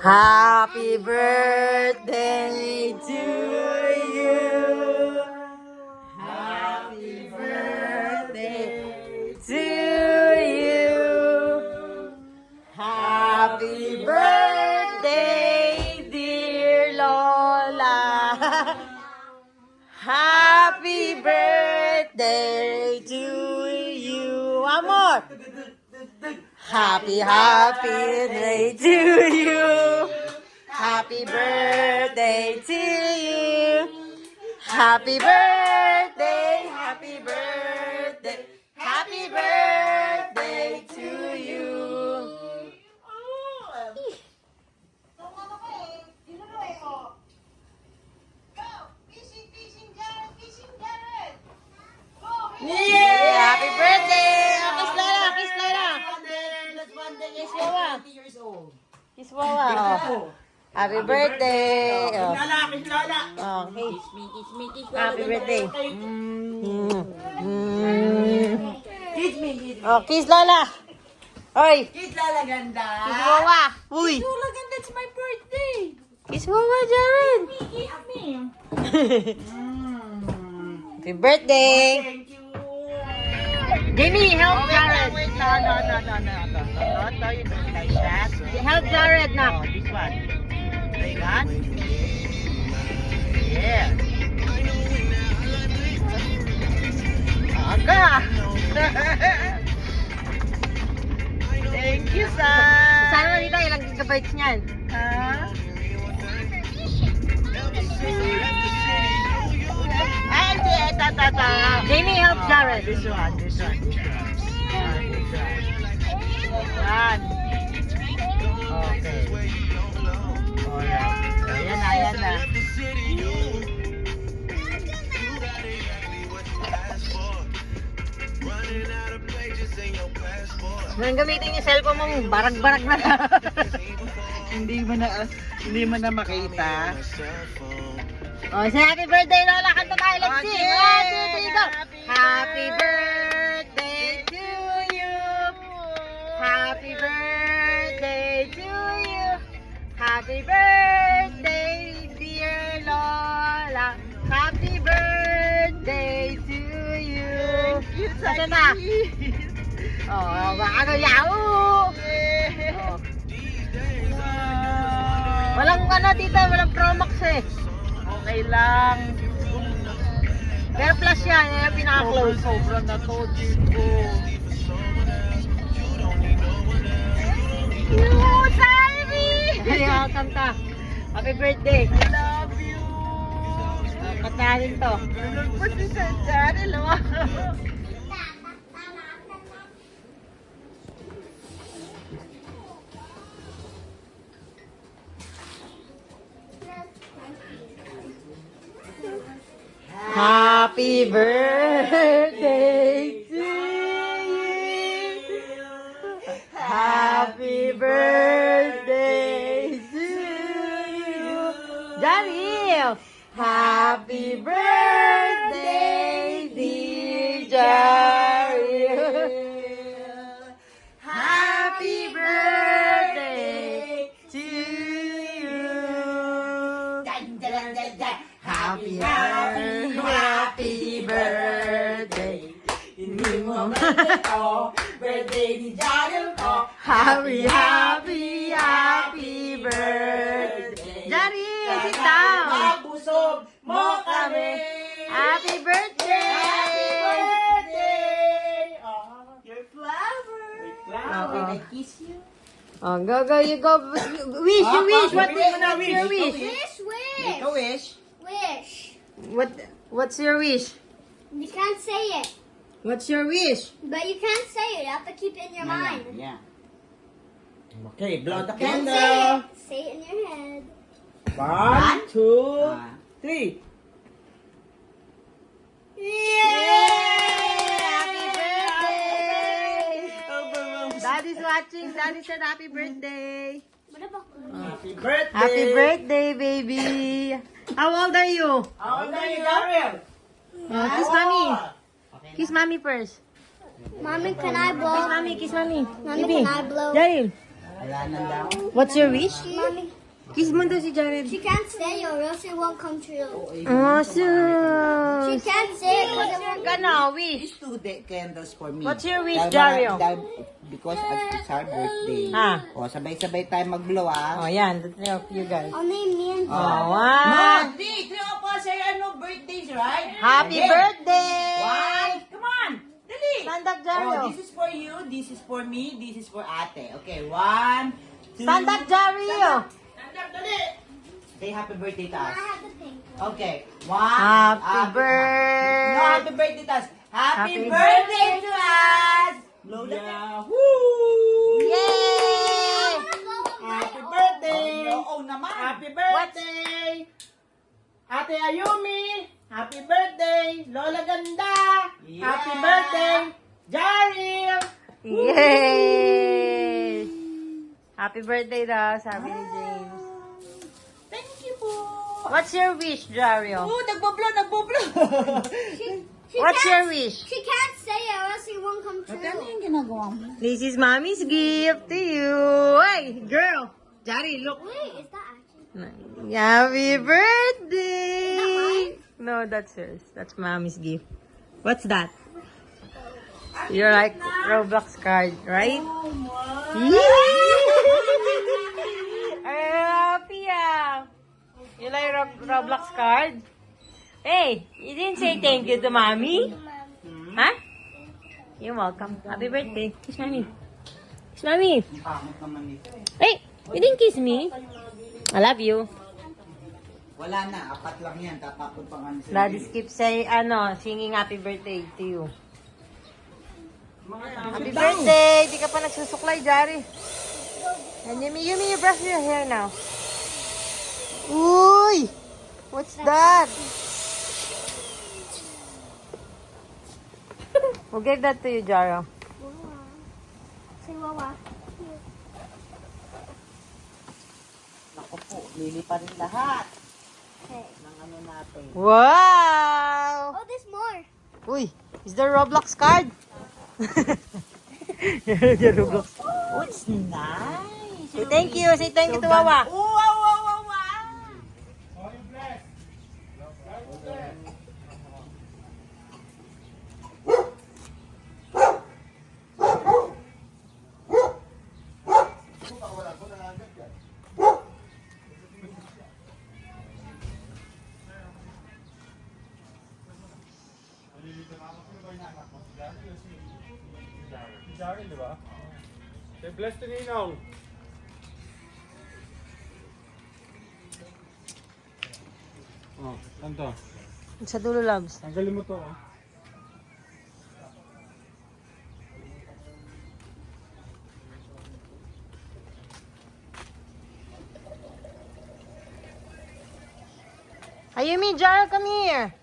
Happy birthday to you. Happy birthday to you. Happy birthday, dear Lola. Happy birthday to you. One more. Happy day to you. Happy birthday to you. Happy birthday, happy birthday, happy birthday to you. Yeah! Happy birthday! Kiss Lola! Kiss Lola! Kiss Wawa! Kiss Wawa! Oh. Happy birthday! Oh. Kiss Lola! Oh, hey. Kiss me, Happy birthday! Kiss me. Oh, kiss Lola! Oy! Kiss Lola, ganda. Kiss Wawa! Uy! Kiss Lola, ganda. It's my birthday. Kiss Wawa, Jared! Kiss me. Happy birthday! Thank you. Jamie, help Jared! Wait, no. Not you don't like that. Help Jared na! Oh, this one. Like that? Yeah. Aga! Thank you, son. Sana mo dito ilang gigabytes niyan? Huh? Ay, hindi. Ito. Jamie, help Jared! This one. Yan. Okay. Alright. Ayan na. Nang gamitin yung cellphone mo, barag-barag na lang. Hindi mo na makita. Oh, say happy birthday, Lola! Kanta tayo, let's sing! 1, 2, 3, go! Happy birthday to you! Happy birthday to you! Happy birthday, dear Lola! Happy birthday to you! Thank you, Saan na? Oh, baka yahoo! Oh. Walang tita, walang Promax eh. Okay lang. Pero plus yan, yung pinaka-close. Sobrang na to, Diyos ko. Cute, Salvi! Kaya kanta. Happy birthday. I love you. Kantahin to. Nalagpas si Sandari, lawa. Happy birthday to you. Happy birthday to you. Jaril! Happy birthday, dear Jaril. Happy birthday to you. Happy birthday. Hindi mo Birthday ni Jaril ko. Happy birthday. Jari, sit down. Mabusog mo kami. Happy birthday. Happy birthday. Your flower. Oo. I kiss you. Oh, go, you go. Wish, you wish. What's your wish? Make a wish. What's your wish? You can't say it, What's your wish? but you can't say it. You have to keep it in your mind. Yeah. Okay, blow the Don't candle. say it. Say it in your head. 1, 2, 3. Happy birthday! Daddy's watching. Daddy said happy birthday. What about Happy birthday. Happy birthday, baby. How old are you? How old are you, Gabriel? Kiss mommy. Kiss mommy first. Mommy? Can I Kiss blow? mommy, kiss mommy. Mommy, Baby. can I blow? Jail. Wala na daw. What's your wish? Mommy, Kiss mo daw si Jared. She can't say it or else it won't come true. Awesome. She can't say it because it won't Gana, wish. These two candles for me. What's your wish, Dahil Dario? because it's our birthday. Ah. O, sabay-sabay tayo mag-blow, ah. Oh, yan. The three of you guys. Only me and Oh, Dad. one. 1, 3, 3 of us ay ano, birthdays, right? Happy Again. birthday! One. Come on. Dali. Stand up, Oh, Dario. this is for you, this is for me, this is for ate. Okay, 1, 2. Stand up, Dario. Stand up, dali. Say happy birthday to I us. have the pink one. Okay, 1. Happy birthday. No, happy birthday to us. Happy Happy birthday to us. Blow the Yahoo! Yay! Happy birthday! Oh, naman! Happy birthday! Ate Ayumi! Happy birthday! Lola Ganda! Happy birthday! Jaril! Yay! Happy birthday daw, sabi ni James. Thank you po! What's your wish, Dario? Oh, nagboblo! She What's can't- your wish? She can't say it or else it won't come true. yung ginagawa mo? This is Mommy's gift to you. Hey, girl. Jari, look. Wait, is that actually? Happy birthday. Is that mine? No, that's hers. That's Mommy's gift. What's that? You're like Roblox card, right? Happy ah. You like Roblox card? Hey, you didn't say thank you to Mommy? Huh? You're welcome. Happy birthday. Kiss Mommy. Kiss Mommy. Pangit naman ito. Hey, you didn't kiss me. I love you. Wala na, 4 lang yan. Tapapod pang ano sa Daddy Skip say, singing happy birthday to you. Happy birthday! Di ka pa nagsusuklay, Jari. And Yumi, you brush your hair now. Uy! What's that? We'll give that to you, Jaro. Say wawa. Naku po, lili pa rin lahat Okay. ng ano natin. Wow! Oh, there's more. Uy, is there Roblox card? Your Roblox. Oh, it's nice. Say thank you. Say thank you to Wawa. Oh, wow. Di ba? Say bless to Ninong. Oh, kanto. Sa dulo, loves. Tanggalin mo to, oh. Ayumi, Jaro, come here.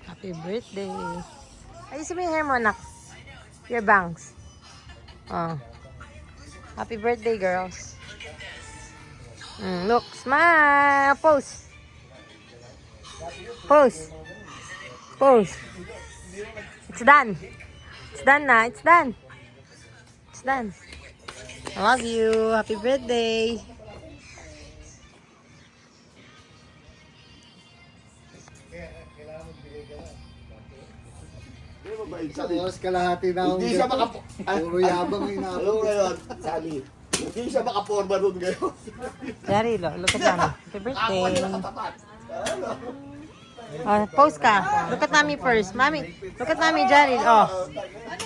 Happy birthday. Ayusin mo yung hair mo, anak. Your bangs. Oh. Happy birthday, girls. Look, smile. Pose. Pose. Pose. It's done. It's done na. It's done. It's done. I love you. Happy birthday. Isang oras kalahati na akong Hindi siya ganito. Puro yabang yung Alam mo ngayon, Sally, hindi siya makaporma doon ngayon. Jerry, look at mommy. Happy Ako birthday. niya nakatapat. Ano? Pose ka. Look at mommy first. Mommy, look at mommy, Jerry. Oh.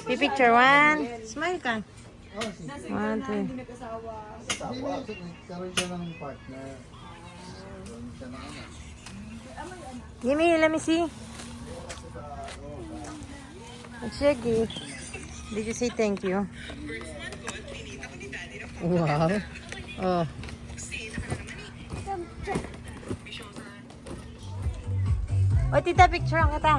Picture. One. Smile ka. One, two. Hindi na nagkaroon siya ng partner. Nagkaroon siya ng anak. Gimme, let me see. What's your gift? Did you say thank you? Wow. Oh. O, tita, picture ang kita.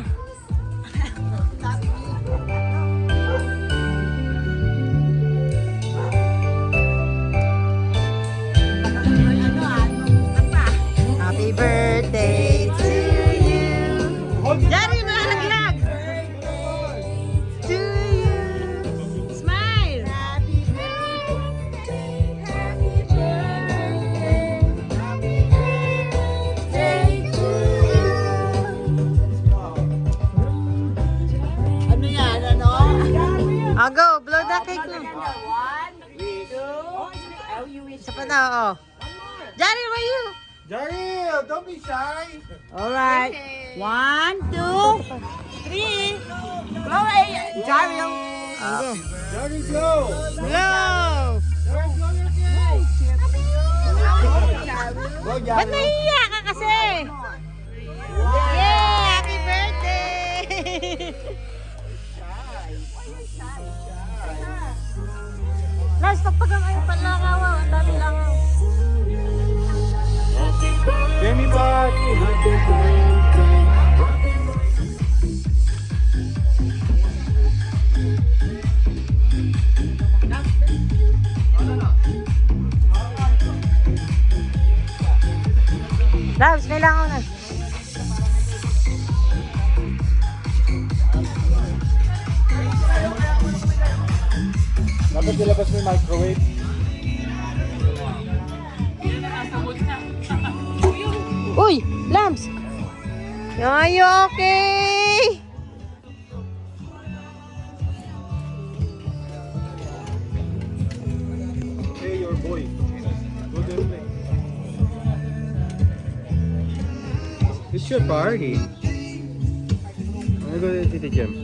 Happy birthday Jaril, don't be shy. Alright. 1, 2, 3. Go, Jaril. Jaril, slow. Hello! Jaril, slow your cake. Go, Ba't Jaril. nahiya ka kasi? Yay! Happy birthday! Last, pagpagang ayaw panlangaw. Ang dami langaw. Jamie Bot. Labs, may langaw na. Dapat nilabas mo yung microwave. Uy! Labs! Are you okay? Hey, your boy. Go there, play. It's your party. I'm gonna go to the gym.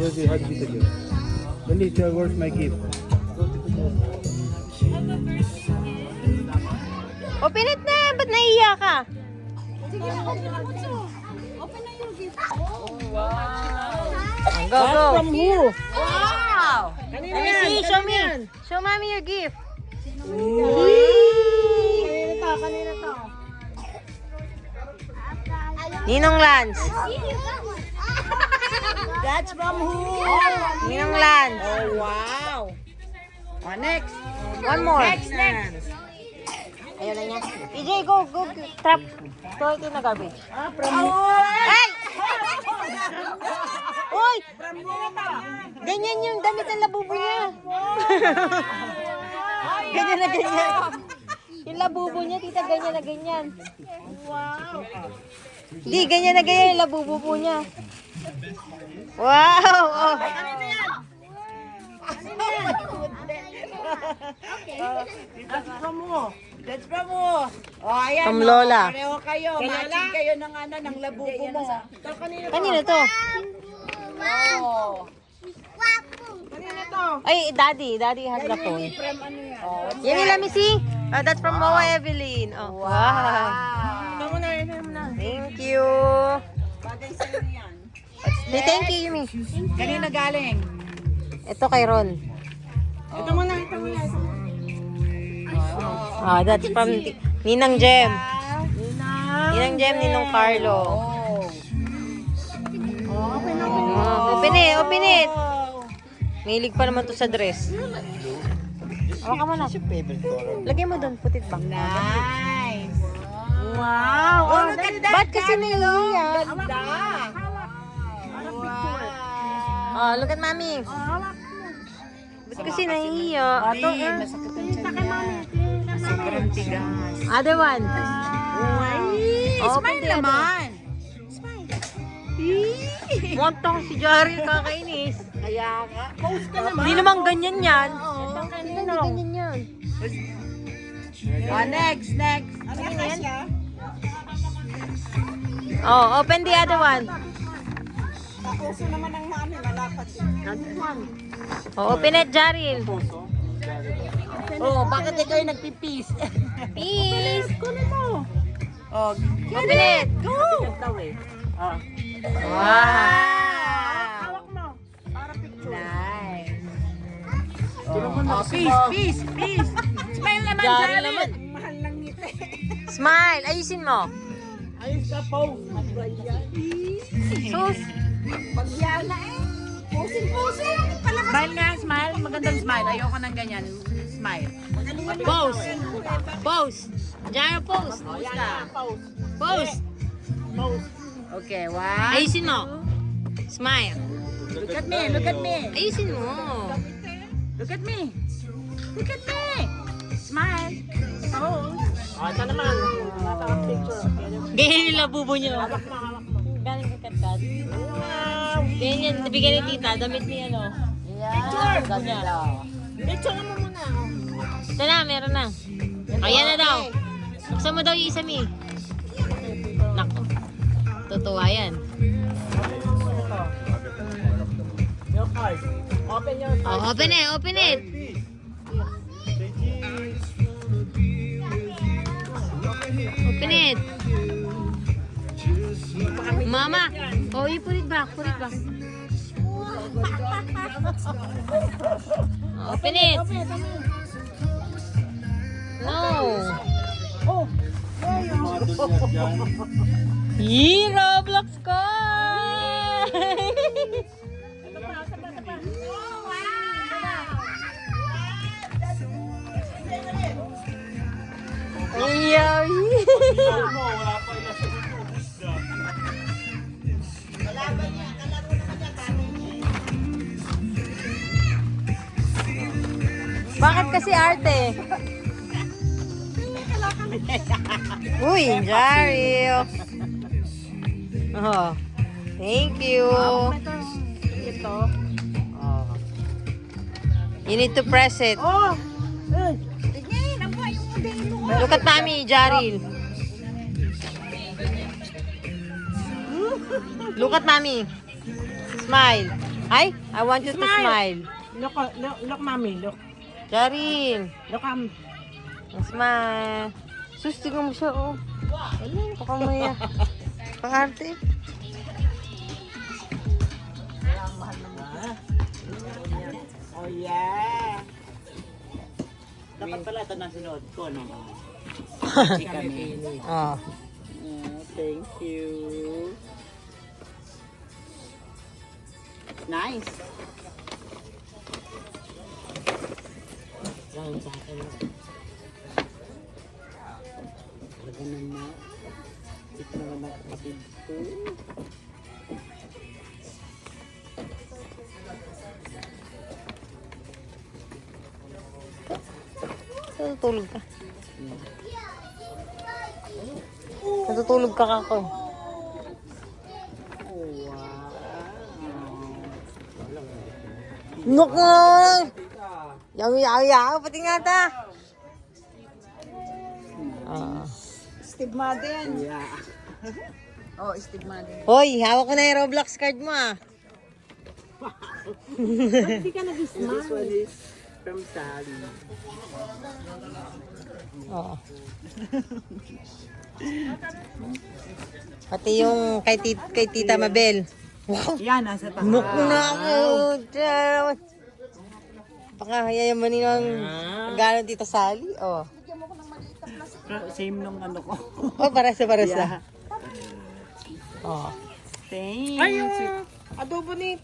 Go say hi to the gym. Malika, where's my gift? Open it na! Ba't naiiyak ka? Go, go! From who? Wow! Let me see, show me! Show mommy your gift! Kanina to. Ninong Lance! That's from who? Ninong Lance! Oh, wow. Next. One more! Next. Ayun na niya. EJ, go! Trap! Throw it in the garbage. Ay! Uy! Ganyan yung damit ng labubo niya. Ganyan na ganyan. Yung labubo niya, tita, ganyan na ganyan. Wow! Di, ganyan na ganyan yung labubo po niya. Wow! Oh. That's from who? Oh, ayan. From Lola. Pareho kayo. Matching kayo ng ng labubo mo. Kanino to? Oh. Ay, Daddy. Daddy has the phone. Yan, let me see. That's from Mama Evelyn. Oh, wow. Thank you. Bagay sa'yo yan. Thank you, Yumi. Kanina galing? Ito kay Ron. Ito muna. Ah, that's from Ninang Jem. Ninang Jem, Ninong Carlo. Open it. Mahilig pa naman to sa dress. Hawakan mo na. Lagyan mo doon, put it back. Nice. Wow! Oh, look at that. Ba't kasi naiiyak? Ganda. Oh, look at mommy. Ba't kasi naiiyak? Masakit ang tiyan niya. Sobrang tigas. Other one. Smile naman. Monta ko si Jari, kakainis. Kaya nga. Post ka naman. Hindi naman ganyan yan. Oo. Hindi ganyan yan. Oh, next. Ano yan? Oh, open the other one. Puso naman ang mami, malapad din. Oh, open it, Jaril. Oh, bakit ikaw yung nagpipis? Peace. Kunin mo. Oh, Open it. go. Wow. Hawak mo. Para picture. Nice. Oh, peace. Smile naman, Jaril Jaril. naman. Mahal lang nito. Smile. Ayusin mo. Ayos ka, pose. Sus. Pagyala Pusin. Smile nga, smile. Magandang smile. Ayoko ng ganyan. Smile. Pose. Jaro, pose. Pose. Okay, one. Ayusin mo. Smile. Look at me. Ayusin mo. Look at me. Smile. Pose. Ito naman. Ganyan yung labubo niyo. Galing kay Katkat. Ganyan, nabigyan ni tita. Damit ni ano. Picture. Ganyan. Picture mo muna. Ito na, meron na. Ayan na daw. Buksan mo daw yung isa, Mi. Nako. Totoo yan. Your card. Open your card. Oh, open it, open it. Open it. Mama. Oh, you put it back, put it back. Open it. No. Yee, Roblox ko! Ayaw! Bakit kasi arte? Uy, Daryl. Oh, thank you. Ito. Oh. You need to press it. Oh! Look at Mami, Jaril. Look at Mami. Smile. Ay, I want you to smile. Look, mommy. Look. Jaril. Look, Smile. Sus, tingnan mo siya, oh. Ano, pakamaya. Pang-arte. Oh, yeah. Dapat pala ito nasunod ko, no? Oh. Thank you. Nice. Gawin sa akin. Talaga naman. Ito naman ang kapatid ko. Natutulog ka. Natutulog ka kako. Naku! Yang, pati nga ta. Stigma din. Yeah. Oh, stigma din. Hoy, hawak ko na yung Roblox card mo ah. Hindi ka nag-smile. This one is from Sally. Oo. Pati yung kay Tita Mabel. Wow! Yan, nasa taas. Naku na ako! Baka yayamanin ang gano'n Tita Sally. Oh. Same nung ano ko. Oh, paras na. Yeah. Oh. Thanks. Ayun! Adobo ni